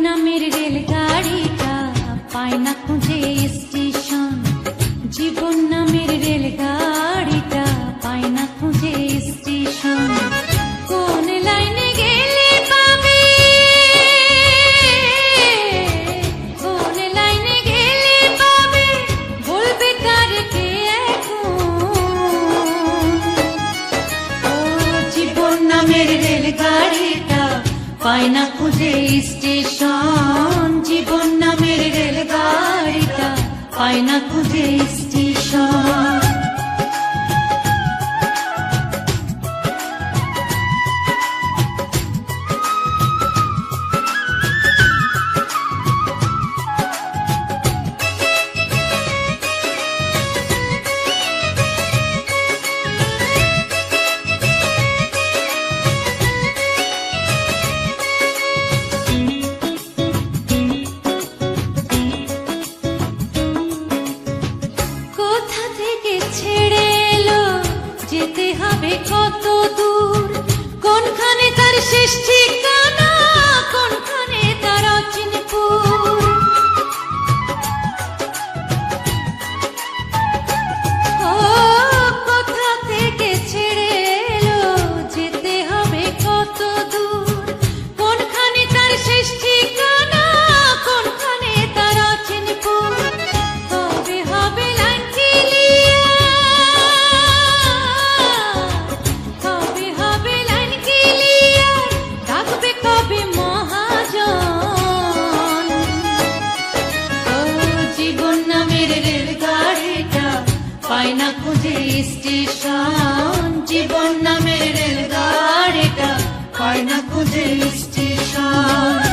নামের রেলগাড়িটা পায় না খুঁজে স্টেশন। জীবন নামের রেলগাড়িটা পায় না খুঁজে স্টেশন। কোন লাইনে গেলে পাবে, কোন লাইনে গেলে পাবে, বলবে তার কে এখন। ও জীবন নামের রেলগাড়িটা পায় না খুঁজে স্টেশন। জীবন নামের রেলগাড়িটা পায় না খুঁজে স্টেশন। যেতে হবে কত দূর, কোনখানে তার শেষ ঠিকানা, কোনখানে তার অচিনপুর। ও কোথা থেকে ছেড়ে এলো, যেতে হবে কত দূর, কোনখানে তার শেষ ঠিকানা, কোনখানে তার অচিনপুর। তবে হবে লাইন ক্লিয়ার, পায় না খুঁজে স্টেশন। জীবন নামের রেলগাড়িটা পায় না খুঁজে স্টেশন।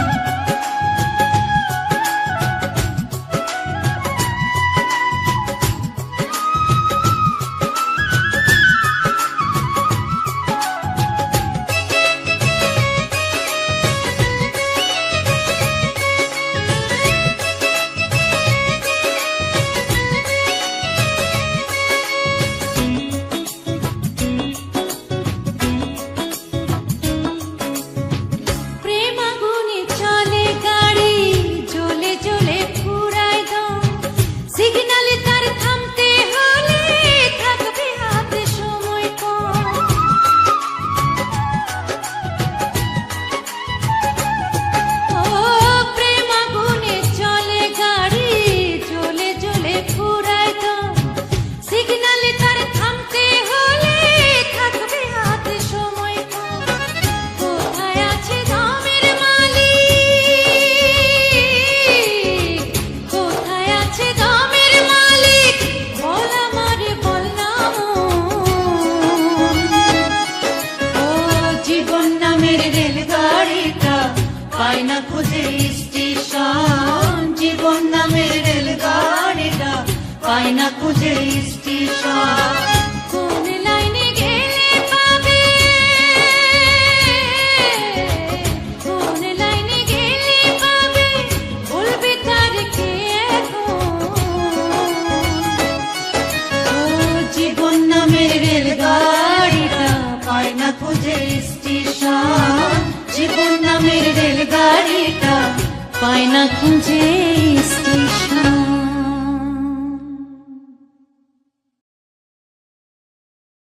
পায় না খুঁজে স্টেশন। জীবন নামের রেলগাড়িটা পায় না খুঁজে স্টেশন। কোন লাইনে গেলে পাবে, কোন লাইনে গেলে পাবে, বলবে তার কে এখন। ও জীবন নামের রেলগাড়িটা পায় না খুঁজে স্টেশন। জীবন নামের রেলগাড়িটা পায় না খুঁজে